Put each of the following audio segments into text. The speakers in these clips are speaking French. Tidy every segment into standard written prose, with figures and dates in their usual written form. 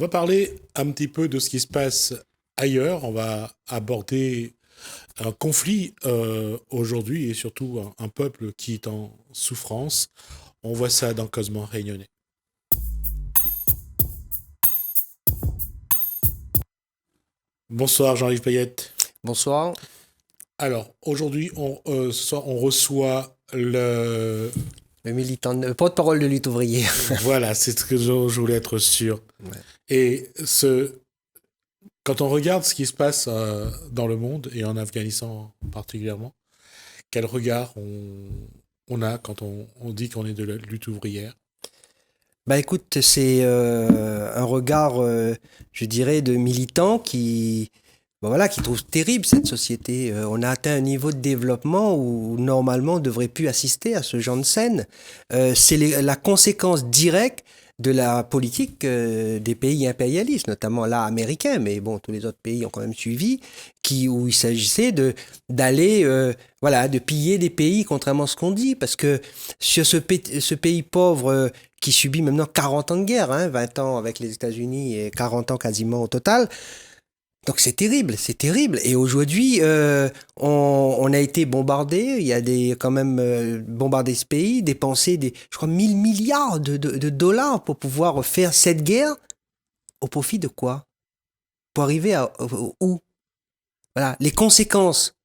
va parler un petit peu de ce qui se passe ailleurs. On va aborder un conflit aujourd'hui et surtout un peuple qui est en souffrance. On voit ça dans Cosmo Réunionnais. Bonsoir Jean-Yves Payette. Bonsoir. Alors, aujourd'hui, ce soir, on reçoit le... Le militant, le porte-parole de lutte ouvrière. Voilà, c'est ce que je voulais être sûr. Ouais. Et quand on regarde ce qui se passe dans le monde, et en Afghanistan particulièrement, quel regard on a quand on dit qu'on est de la lutte ouvrière? Bah écoute, c'est un regard, je dirais, de militants qui trouve terrible cette société. On a atteint un niveau de développement où normalement on ne devrait plus assister à ce genre de scène. C'est la conséquence directe de la politique des pays impérialistes, notamment là américains, mais bon, tous les autres pays ont quand même suivi, où il s'agissait d'aller, de piller des pays, contrairement à ce qu'on dit, parce que sur ce pays pauvre qui subit maintenant 40 ans de guerre, 20 ans avec les États-Unis et 40 ans quasiment au total. Donc c'est terrible, c'est terrible. Et aujourd'hui, on a été bombardé. Il y a quand même bombardé ce pays, dépensé je crois, 1000 milliards de dollars pour pouvoir faire cette guerre. Au profit de quoi? Pour arriver où? Voilà, les conséquences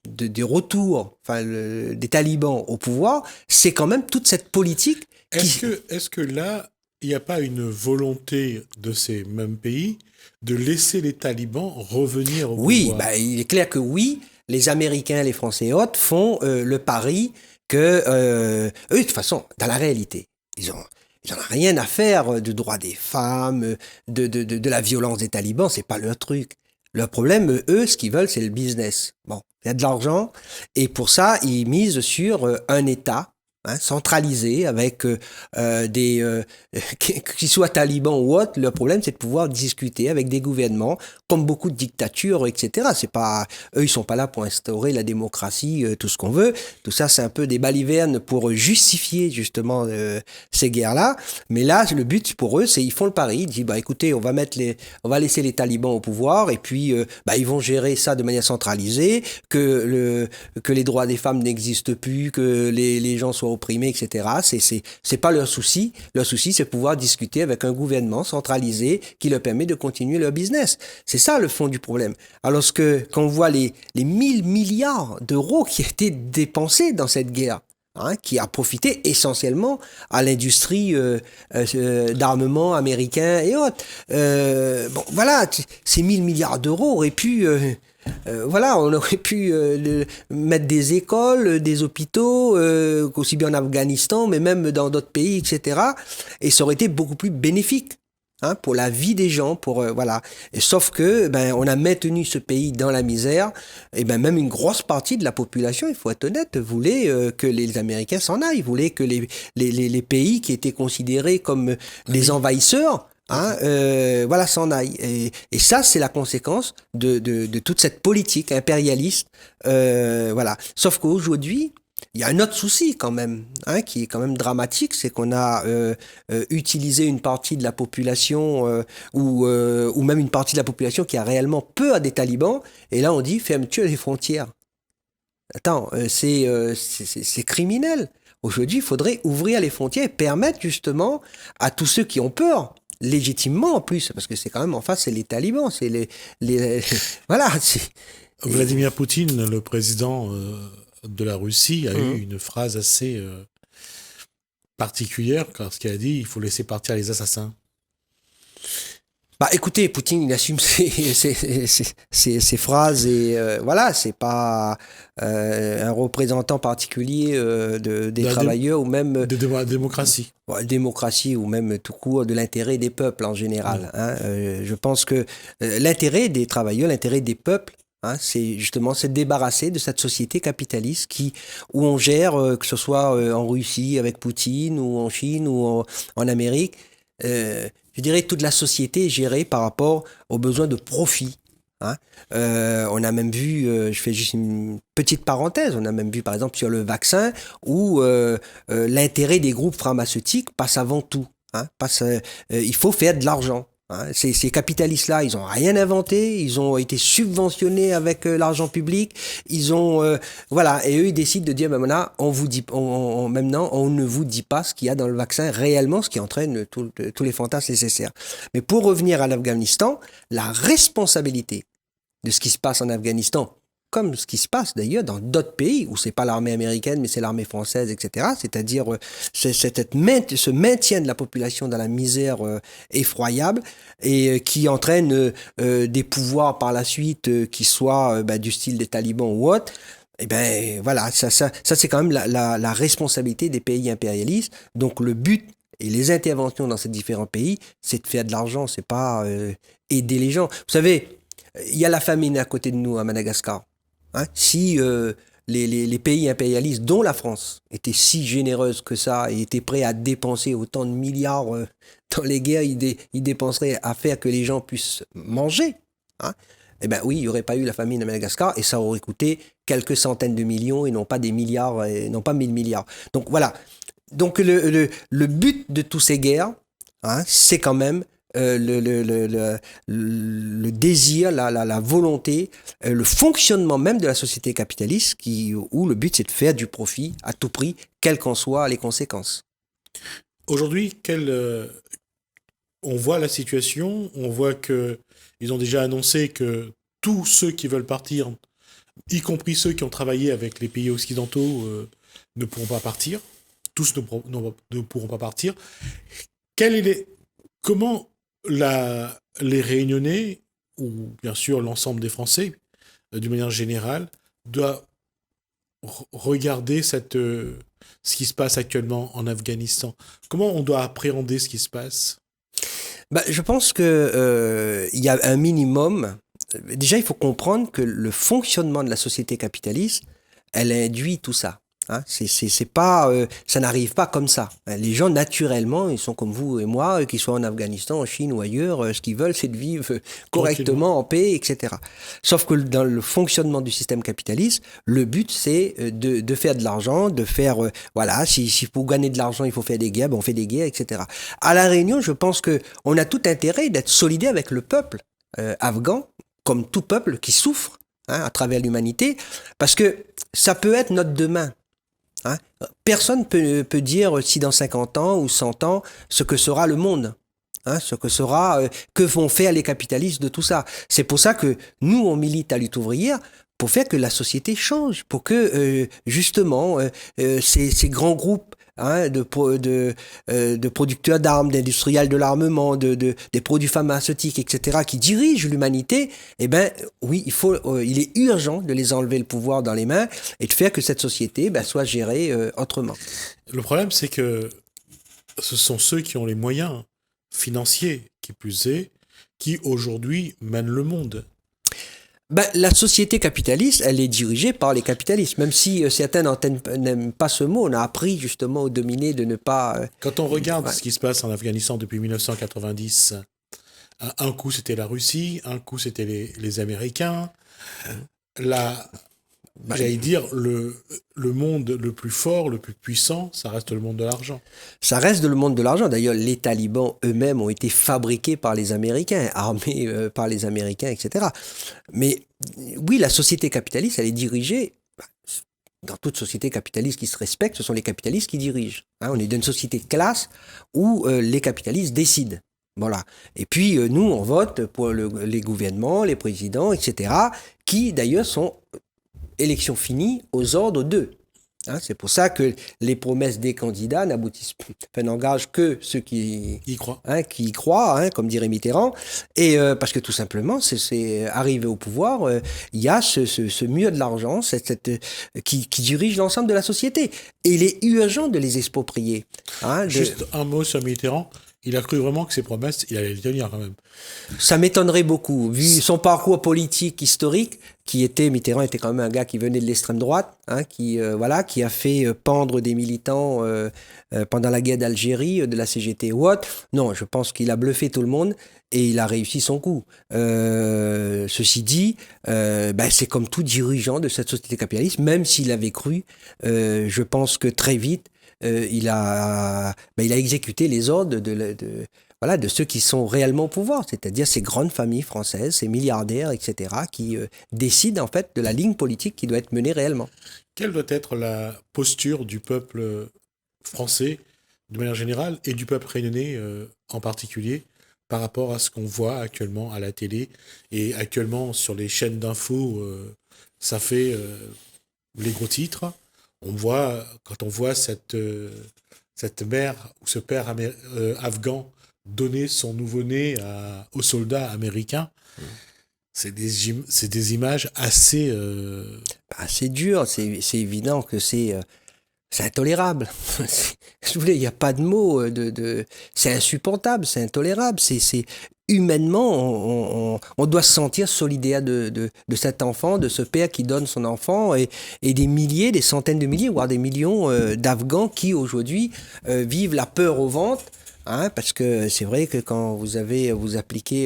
du retour, des talibans au pouvoir, c'est quand même toute cette politique. Est-ce que là, il n'y a pas une volonté de ces mêmes pays de laisser les talibans revenir au pouvoir? Oui, il est clair que oui, les Américains, les Français et autres font le pari que, eux, de toute façon, dans la réalité, ils ont rien à faire du droit des femmes, de la violence des talibans, c'est pas leur truc. Leur problème, eux, ce qu'ils veulent, c'est le business. Bon, il y a de l'argent, et pour ça, ils misent sur un État centralisé avec qu'ils soient talibans ou autres. Le problème, c'est de pouvoir discuter avec des gouvernements, comme beaucoup de dictatures, etc. C'est pas, eux, ils sont pas là pour instaurer la démocratie, tout ce qu'on veut. Tout ça, c'est un peu des balivernes pour justifier justement ces guerres-là. Mais là, le but pour eux, c'est ils font le pari. Ils disent, écoutez, on va laisser les talibans au pouvoir, et puis ils vont gérer ça de manière centralisée, que les droits des femmes n'existent plus, que les gens soient opprimés, etc. C'est pas leur souci. Leur souci, c'est de pouvoir discuter avec un gouvernement centralisé qui leur permet de continuer leur business. C'est ça le fond du problème. Alors que quand on voit les 1000 milliards d'euros qui ont été dépensés dans cette guerre, qui a profité essentiellement à l'industrie d'armement américain et autres. Ces 1000 milliards d'euros auraient pu... on aurait pu mettre des écoles, des hôpitaux, aussi bien en Afghanistan, mais même dans d'autres pays, etc. Et ça aurait été beaucoup plus bénéfique pour la vie des gens, Et sauf que on a maintenu ce pays dans la misère, et même une grosse partie de la population, il faut être honnête, voulait que les Américains s'en aillent, voulait que les pays qui étaient considérés comme des envahisseurs s'en aille. Et ça, c'est la conséquence de toute cette politique impérialiste. Sauf qu'aujourd'hui, il y a un autre souci quand même, qui est quand même dramatique, c'est qu'on a utilisé une partie de la population ou même une partie de la population qui a réellement peur des talibans, et là on dit fermeture des frontières. Attends, c'est criminel. Aujourd'hui, il faudrait ouvrir les frontières et permettre justement à tous ceux qui ont peur, légitimement en plus, parce que c'est quand même en face, c'est les talibans, c'est voilà. Vladimir Poutine, le président de la Russie, a eu une phrase assez particulière quand il a dit il faut laisser partir les assassins. Écoutez, Poutine, il assume ses phrases et c'est pas un représentant particulier des travailleurs ou même... De la démocratie. Démocratie ou même tout court de l'intérêt des peuples en général. Je pense que l'intérêt des travailleurs, l'intérêt des peuples, c'est justement se débarrasser de cette société capitaliste où on gère, que ce soit en Russie avec Poutine ou en Chine ou en Amérique, je dirais toute la société est gérée par rapport aux besoins de profit. On a même vu, je fais juste une petite parenthèse, on a même vu par exemple sur le vaccin où l'intérêt des groupes pharmaceutiques passe avant tout. Il faut faire de l'argent. Hein. Ces capitalistes-là, ils ont rien inventé, ils ont été subventionnés avec l'argent public, ils ont voilà, et eux ils décident de dire ben maintenant on vous dit, maintenant on ne vous dit pas ce qu'il y a dans le vaccin réellement, ce qui entraîne tous les fantasmes nécessaires. Mais pour revenir à l'Afghanistan, la responsabilité de ce qui se passe en Afghanistan, comme ce qui se passe d'ailleurs dans d'autres pays où c'est pas l'armée américaine mais c'est l'armée française, etc. C'est-à-dire ce maintien de la population dans la misère effroyable et qui entraîne des pouvoirs par la suite qui soient du style des talibans ou autres. Et ben voilà, ça c'est quand même la responsabilité des pays impérialistes. Donc le but et les interventions dans ces différents pays, c'est de faire de l'argent, c'est pas aider les gens. Vous savez, il y a la famine à côté de nous à Madagascar. Hein, si les pays impérialistes, dont la France, étaient si généreuses que ça et étaient prêts à dépenser autant de milliards dans les guerres, ils dépenseraient à faire que les gens puissent manger. Hein, eh bien oui, il n'y aurait pas eu la famine à Madagascar et ça aurait coûté quelques centaines de millions et non pas des milliards, et non pas 1000 milliards. Donc voilà. Donc le but de toutes ces guerres, hein, c'est quand même le désir, la volonté, le fonctionnement même de la société capitaliste où le but c'est de faire du profit à tout prix, quelles qu'en soient les conséquences. Aujourd'hui, on voit la situation, on voit qu'ils ont déjà annoncé que tous ceux qui veulent partir, y compris ceux qui ont travaillé avec les pays occidentaux, ne pourront pas partir. Tous ne pourront pas partir. Comment les Réunionnais, ou bien sûr l'ensemble des Français, d'une manière générale, doivent regarder ce qui se passe actuellement en Afghanistan? Comment on doit appréhender ce qui se passe? Je pense que y a un minimum. Déjà, il faut comprendre que le fonctionnement de la société capitaliste, elle induit tout ça. Hein, c'est pas, ça n'arrive pas comme ça. Les gens, naturellement, ils sont comme vous et moi, qu'ils soient en Afghanistan, en Chine ou ailleurs, ce qu'ils veulent, c'est de vivre correctement, en paix, etc. Sauf que dans le fonctionnement du système capitaliste, le but, c'est de faire de l'argent, de faire, voilà, si pour gagner de l'argent, il faut faire des guerres, on fait des guerres, etc. À La Réunion, je pense qu'on a tout intérêt d'être solidaire avec le peuple afghan, comme tout peuple qui souffre hein, à travers l'humanité, parce que ça peut être notre demain. Hein? Personne peut dire si dans 50 ans ou 100 ans ce que sera le monde, hein, ce que sera, que vont faire les capitalistes de tout ça. C'est pour ça que nous, on milite à Lutte ouvrière pour faire que la société change, pour que justement ces grands groupes hein, de producteurs d'armes, d'industriels de l'armement, des produits pharmaceutiques, etc., qui dirigent l'humanité, eh ben oui, il est urgent de les enlever le pouvoir dans les mains et de faire que cette société soit gérée autrement. Le problème, c'est que ce sont ceux qui ont les moyens financiers, qui plus est, qui aujourd'hui mènent le monde. La société capitaliste, elle est dirigée par les capitalistes, même si certains n'aiment pas ce mot. On a appris justement aux dominés de ne pas... Quand on regarde ce qui se passe en Afghanistan depuis 1990, un coup c'était la Russie, un coup c'était les Américains. J'allais dire, le monde le plus fort, le plus puissant, ça reste le monde de l'argent. Ça reste le monde de l'argent. D'ailleurs, les talibans eux-mêmes ont été fabriqués par les Américains, armés par les Américains, etc. Mais oui, la société capitaliste, elle est dirigée... Dans toute société capitaliste qui se respecte, ce sont les capitalistes qui dirigent. Hein, on est dans une société de classe où les capitalistes décident. Voilà. Et puis, nous, on vote pour les gouvernements, les présidents, etc., qui, d'ailleurs, sont... élection finie aux ordres d'eux. Hein, c'est pour ça que les promesses des candidats n'engagent que ceux qui y croient, comme dirait Mitterrand. Et parce que tout simplement, c'est arrivé au pouvoir, il y a ce mur de l'argent qui dirige l'ensemble de la société. Et il est urgent de les exproprier. Hein, Juste un mot sur Mitterrand. Il a cru vraiment que ses promesses, il allait les tenir quand même. Ça m'étonnerait beaucoup, vu son parcours politique historique, Mitterrand était quand même un gars qui venait de l'extrême droite, hein, qui a fait pendre des militants pendant la guerre d'Algérie, de la CGT ou autre. Non, je pense qu'il a bluffé tout le monde et il a réussi son coup. Ceci dit, c'est comme tout dirigeant de cette société capitaliste, même s'il avait cru, je pense que très vite, il a exécuté les ordres voilà, de ceux qui sont réellement au pouvoir, c'est-à-dire ces grandes familles françaises, ces milliardaires, etc., qui décident en fait de la ligne politique qui doit être menée réellement. Quelle doit être la posture du peuple français de manière générale et du peuple réunionnais en particulier par rapport à ce qu'on voit actuellement à la télé et actuellement sur les chaînes d'infos, ça fait les gros titres. Quand on voit cette mère ou ce père afghan donner son nouveau-né aux soldats américains, c'est des images assez... C'est dur, c'est évident que c'est intolérable. Je voulais, il n'y a pas de mots. C'est insupportable, c'est intolérable. Humainement, on doit se sentir solidaire de cet enfant, de ce père qui donne son enfant, et des milliers, des centaines de milliers, voire des millions d'Afghans qui aujourd'hui vivent la peur au ventre. Hein, parce que c'est vrai que quand vous appliquez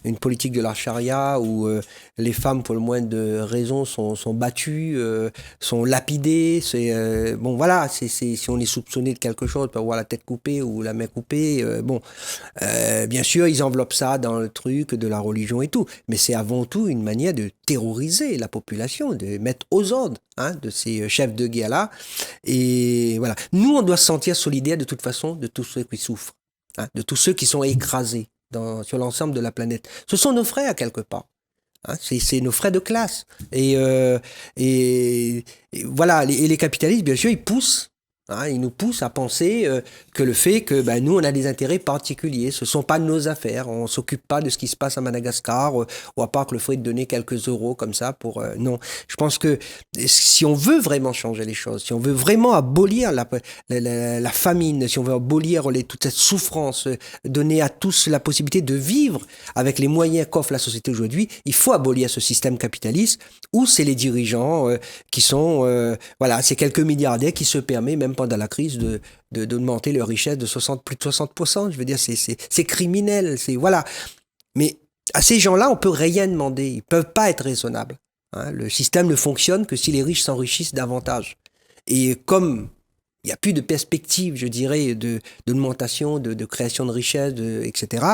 une politique de la charia où les femmes pour le moins de raisons sont battues, sont lapidées, bon voilà, si on est soupçonné de quelque chose, on peut avoir la tête coupée ou la main coupée, bien sûr ils enveloppent ça dans le truc de la religion et tout, mais c'est avant tout une manière de terroriser la population, de mettre aux ordres de ces chefs de guerre-là. Et voilà. Nous, on doit se sentir solidaires de toute façon de tous ceux qui souffrent, de tous ceux qui sont écrasés sur l'ensemble de la planète. Ce sont nos frères, quelque part. C'est nos frères de classe. Et voilà, les capitalistes, bien sûr, ils poussent. Ils nous poussent à penser que le fait que nous, on a des intérêts particuliers, ce ne sont pas nos affaires, on ne s'occupe pas de ce qui se passe à Madagascar, ou à part que le fait de donner quelques euros comme ça pour... non, je pense que si on veut vraiment changer les choses, si on veut vraiment abolir la famine, si on veut abolir toute cette souffrance, donner à tous la possibilité de vivre avec les moyens qu'offre la société aujourd'hui, il faut abolir ce système capitaliste où c'est les dirigeants qui sont... voilà, c'est quelques milliardaires qui se permettent, même pendant la crise, d'augmenter leur richesse de plus de 60%. Je veux dire, c'est criminel. Voilà. Mais à ces gens-là, on ne peut rien demander. Ils ne peuvent pas être raisonnables. Le système ne fonctionne que si les riches s'enrichissent davantage. Et comme il n'y a plus de perspective, je dirais, d'augmentation, de création de richesse, etc.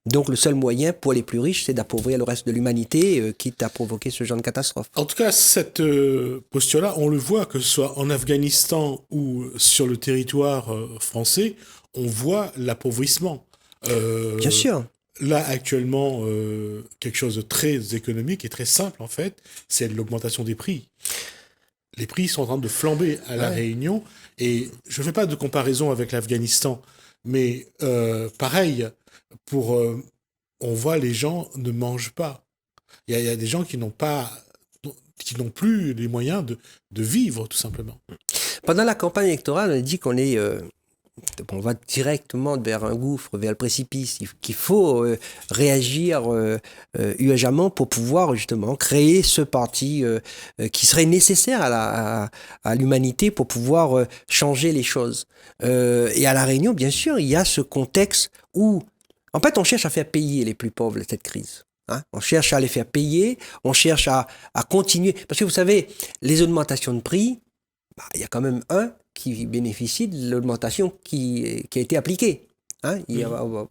Donc, le seul moyen pour les plus riches, c'est d'appauvrir le reste de l'humanité, quitte à provoquer ce genre de catastrophe. En tout cas, cette posture-là, on le voit, que ce soit en Afghanistan ou sur le territoire français, on voit l'appauvrissement. Bien sûr. Là, actuellement, quelque chose de très économique et très simple, en fait, c'est l'augmentation des prix. Les prix sont en train de flamber à La Réunion. Et je ne fais pas de comparaison avec l'Afghanistan, mais pareil, on voit les gens ne mangent pas. Il y a des gens qui n'ont plus les moyens de vivre, tout simplement. Pendant la campagne électorale, on a dit on va directement vers un gouffre, vers le précipice, qu'il faut réagir urgemment pour pouvoir justement créer ce parti qui serait nécessaire à l'humanité pour pouvoir changer les choses. Et à La Réunion, bien sûr, il y a ce contexte où, en fait, on cherche à faire payer les plus pauvres de cette crise. On cherche à les faire payer, on cherche à continuer. Parce que vous savez, les augmentations de prix, il y a quand même qui bénéficie de l'augmentation qui a été appliquée.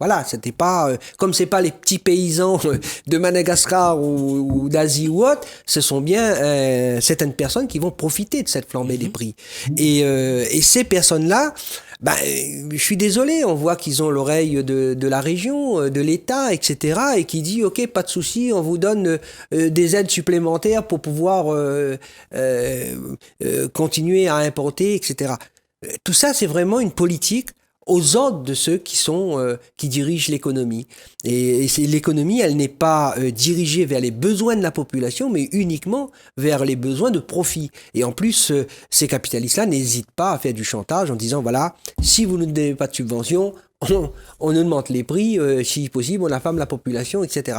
Voilà, c'était pas comme c'est pas les petits paysans de Madagascar ou d'Asie ou autre, ce sont bien certaines personnes qui vont profiter de cette flambée des prix. Et ces personnes-là, je suis désolé, on voit qu'ils ont l'oreille de la région, de l'État, etc., et qui dit ok, pas de souci, on vous donne des aides supplémentaires pour pouvoir continuer à importer, etc. Tout ça, c'est vraiment une politique aux ordres de ceux qui dirigent l'économie. Et l'économie, elle n'est pas dirigée vers les besoins de la population, mais uniquement vers les besoins de profit. Et en plus, ces capitalistes-là n'hésitent pas à faire du chantage en disant, voilà, si vous ne donnez pas de subvention, on augmente les prix, si possible, on affame la population, etc.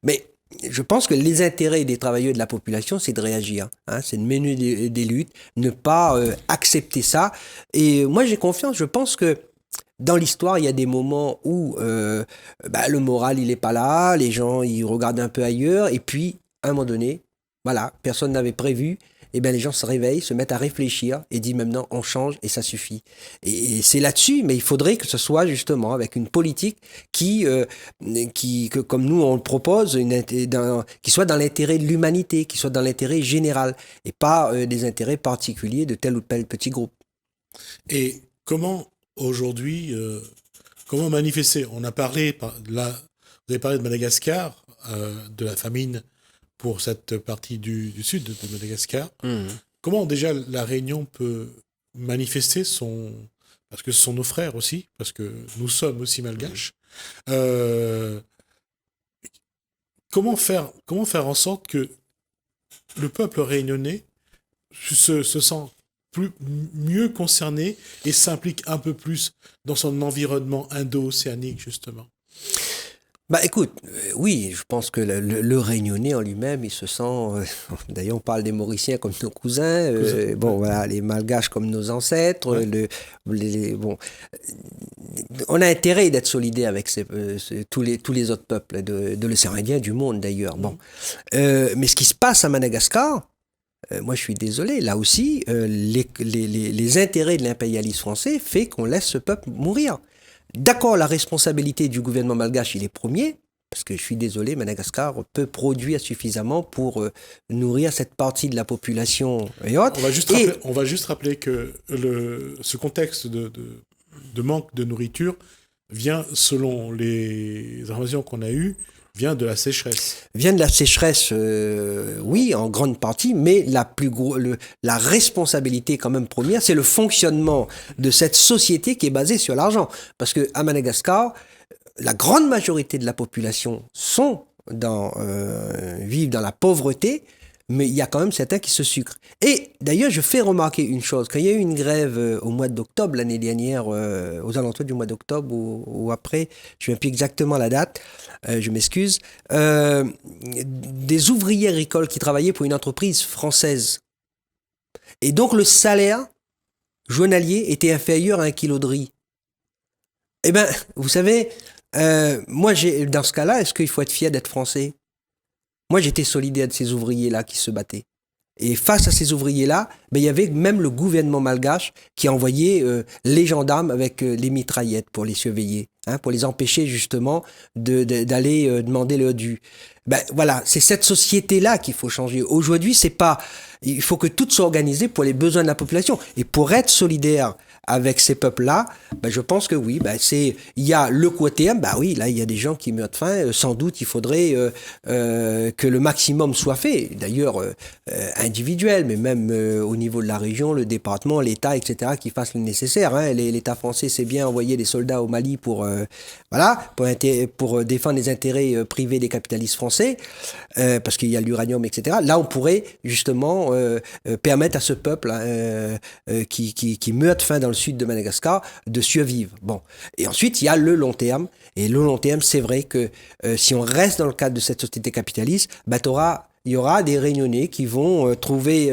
Mais je pense que les intérêts des travailleurs et de la population, c'est de réagir. C'est de mener des luttes, ne pas accepter ça. Et moi, j'ai confiance, je pense que dans l'histoire, il y a des moments où le moral, il n'est pas là, les gens, ils regardent un peu ailleurs, et puis, à un moment donné, voilà, personne n'avait prévu, eh bien les gens se réveillent, se mettent à réfléchir et disent maintenant on change et ça suffit. Et c'est là-dessus, mais il faudrait que ce soit justement avec une politique que, comme nous on le propose, qui soit dans l'intérêt de l'humanité, qui soit dans l'intérêt général et pas des intérêts particuliers de tel ou tel petit groupe. Et comment aujourd'hui, comment manifester? On a parlé, là, vous avez parlé de Madagascar, de la famine pour cette partie du sud de Madagascar. Comment déjà la Réunion peut manifester parce que ce sont nos frères aussi, parce que nous sommes aussi malgaches. Comment faire en sorte que le peuple réunionnais se sent mieux concerné et s'implique un peu plus dans son environnement indo-océanique, justement? Bah écoute, oui, je pense que le Réunionnais en lui-même, il se sent... d'ailleurs, on parle des Mauriciens comme nos cousins, bon, voilà, les Malgaches comme nos ancêtres, bon, on a intérêt d'être solidaire avec tous les autres peuples de l'océan Indien, du monde d'ailleurs. Bon. Mais ce qui se passe à Madagascar, moi je suis désolé, là aussi, les intérêts de l'impérialisme français fait qu'on laisse ce peuple mourir. D'accord, la responsabilité du gouvernement malgache, il est premier, parce que je suis désolé, Madagascar peut produire suffisamment pour nourrir cette partie de la population et autres. On va juste rappeler que ce contexte de manque de nourriture vient, selon les informations qu'on a eues, vient de la sécheresse. Vient de la sécheresse, oui, en grande partie, mais la responsabilité quand même première, c'est le fonctionnement de cette société qui est basée sur l'argent. Parce qu'à Madagascar, la grande majorité de la population vivent dans la pauvreté, mais il y a quand même certains qui se sucrent. Et d'ailleurs, je fais remarquer une chose. Quand il y a eu une grève au mois d'octobre, l'année dernière, aux alentours du mois d'octobre ou après, je ne sais plus exactement la date, je m'excuse, des ouvriers agricoles qui travaillaient pour une entreprise française. Et donc, le salaire journalier était inférieur à 1 kilo de riz. Eh bien, vous savez, moi, dans ce cas-là, est-ce qu'il faut être fier d'être français ? Moi, j'étais solidaire de ces ouvriers-là qui se battaient. Et face à ces ouvriers-là, il y avait même le gouvernement malgache qui envoyait les gendarmes avec les mitraillettes pour les surveiller, pour les empêcher justement d'aller demander leur dû. Voilà, c'est cette société-là qu'il faut changer. Aujourd'hui, il faut que tout soit organisé pour les besoins de la population. Et pour être solidaire avec ces peuples-là, je pense que oui, il y a le côté, oui, là, il y a des gens qui meurent de faim. Sans doute, il faudrait que le maximum soit fait. D'ailleurs, individuel, mais même au niveau de la région, le département, l'État, etc., qui fassent le nécessaire. L'État français sait bien envoyer des soldats au Mali pour défendre les intérêts privés des capitalistes français, parce qu'il y a l'uranium, etc. Là, on pourrait justement permettre à ce peuple qui meurt de faim dans le sud de Madagascar de survivre. Bon. Et ensuite, il y a le long terme. Et le long terme, c'est vrai que si on reste dans le cadre de cette société capitaliste, il y aura des Réunionnais qui vont trouver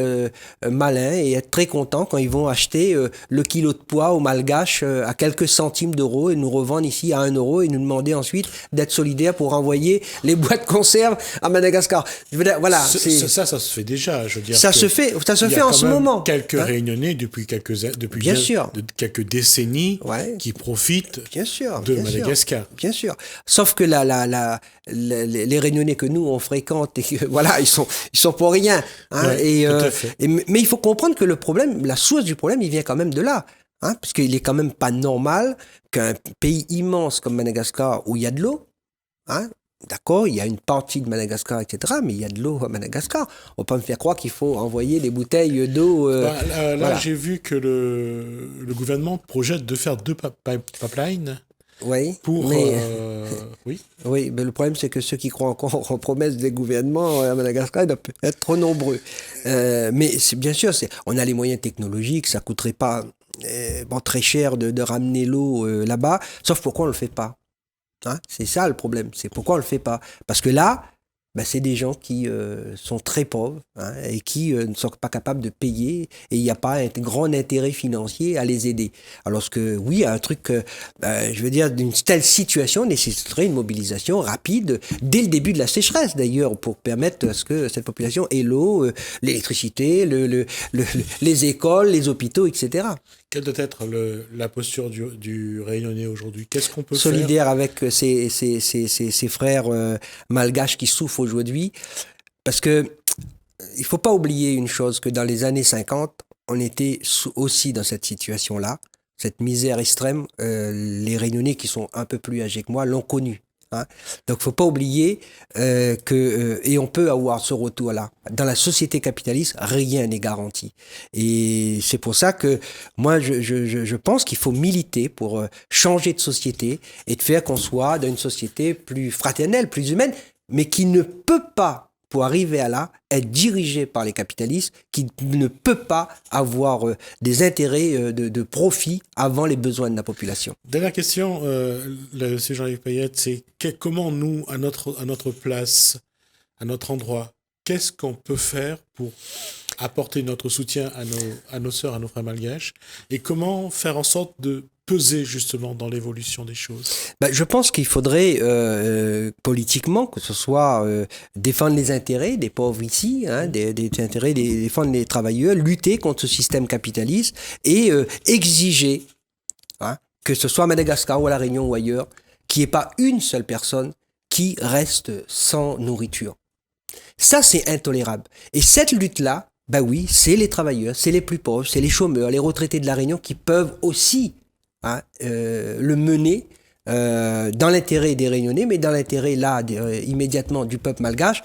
malin et être très contents quand ils vont acheter le kilo de pois au Malgache à quelques centimes d'euros et nous revendre ici à 1 euro et nous demander ensuite d'être solidaires pour envoyer les boîtes de conserve à Madagascar. Je veux dire, voilà. Ça se fait déjà. Je veux dire ça se fait en ce moment. Quelques Réunionnais depuis quelques décennies qui profitent de Madagascar. Bien sûr. Sauf que les Réunionnais que nous on fréquente et que, voilà, ils sont pour rien. Mais il faut comprendre que la source du problème, il vient quand même de là. Parce qu'il est quand même pas normal qu'un pays immense comme Madagascar, où il y a de l'eau, d'accord, il y a une partie de Madagascar, etc., mais il y a de l'eau à Madagascar. On ne peut pas me faire croire qu'il faut envoyer des bouteilles d'eau. Là, j'ai vu que le gouvernement projette de faire 2 pipelines. Oui, oui, mais le problème, c'est que ceux qui croient encore aux promesses des gouvernements à Madagascar, ils doivent être trop nombreux. Mais bien sûr, on a les moyens technologiques, ça ne coûterait pas très cher de ramener l'eau là-bas, sauf pourquoi on ne le fait pas. C'est ça le problème, c'est pourquoi on ne le fait pas. Parce que là, ben, c'est des gens qui sont très pauvres, hein, et qui ne sont pas capables de payer, et il n'y a pas un grand intérêt financier à les aider. Alors que oui, un truc, je veux dire, d'une telle situation nécessiterait une mobilisation rapide dès le début de la sécheresse d'ailleurs, pour permettre à ce que cette population ait l'eau, l'électricité, les écoles, les hôpitaux, etc. Quelle doit être la posture du Réunionnais aujourd'hui? Qu'est-ce qu'on peut Solidaire avec ses frères malgaches qui souffrent aujourd'hui. Parce que il faut pas oublier une chose, que dans les années 50, on était aussi dans cette situation-là, cette misère extrême. Les Réunionnais qui sont un peu plus âgés que moi l'ont connue. Hein. Donc, faut pas oublier et on peut avoir ce retour-là. Dans la société capitaliste, rien n'est garanti. Et c'est pour ça que moi, je pense qu'il faut militer pour changer de société et de faire qu'on soit dans une société plus fraternelle, plus humaine, mais qui ne peut pas, pour arriver à là, être dirigé par les capitalistes, qui ne peut pas avoir des intérêts de profit avant les besoins de la population. Dernière question, M. Jean-Yves Payette, c'est comment nous, à notre place, à notre endroit, qu'est-ce qu'on peut faire pour apporter notre soutien à nos sœurs, à nos frères malgaches, et comment faire en sorte de peser justement dans l'évolution des choses? Je pense qu'il faudrait politiquement que ce soit défendre les intérêts des pauvres ici, hein, des intérêts, défendre les travailleurs, lutter contre ce système capitaliste et exiger, hein, que ce soit à Madagascar ou à La Réunion ou ailleurs, qu'il n'y ait pas une seule personne qui reste sans nourriture. Ça, c'est intolérable. Et cette lutte-là, oui, c'est les travailleurs, c'est les plus pauvres, c'est les chômeurs, les retraités de La Réunion qui peuvent aussi, hein, le mener dans l'intérêt des Réunionnais, mais dans l'intérêt là immédiatement du peuple malgache.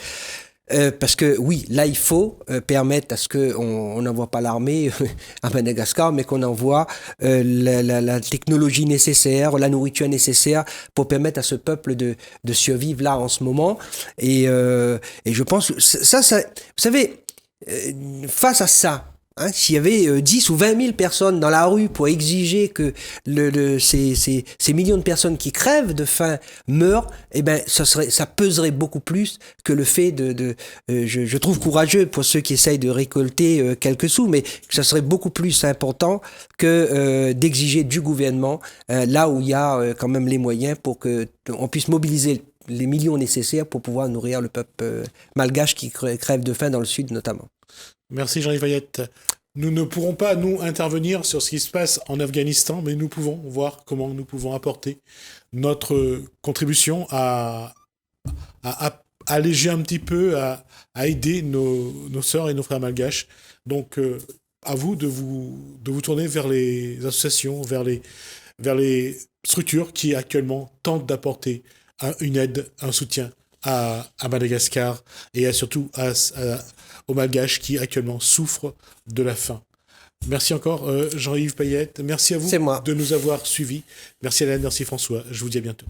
Parce que oui, là il faut permettre à ce qu'on n'envoie pas l'armée à Madagascar, mais qu'on envoie la technologie nécessaire, la nourriture nécessaire pour permettre à ce peuple de survivre là en ce moment. Et je pense que ça vous savez, face à ça, hein, s'il y avait 10 ou 20 000 personnes dans la rue pour exiger que ces millions de personnes qui crèvent de faim meurent, ça peserait beaucoup plus que le fait je trouve courageux pour ceux qui essayent de récolter quelques sous, mais ça serait beaucoup plus important que d'exiger du gouvernement là où il y a quand même les moyens pour qu'on puisse mobiliser les millions nécessaires pour pouvoir nourrir le peuple malgache qui crève de faim dans le sud notamment. Merci Jean-Yves Payette. Nous ne pourrons pas, nous, intervenir sur ce qui se passe en Afghanistan, mais nous pouvons voir comment nous pouvons apporter notre contribution à alléger un petit peu, à aider nos sœurs et nos frères malgaches. Donc, à vous de vous tourner vers les associations, vers les structures qui actuellement tentent d'apporter une aide, un soutien à Madagascar et surtout aux Malgaches qui actuellement souffrent de la faim. Merci encore Jean-Yves Payette. Merci à vous de nous avoir suivis. Merci Hélène, merci François. Je vous dis à bientôt.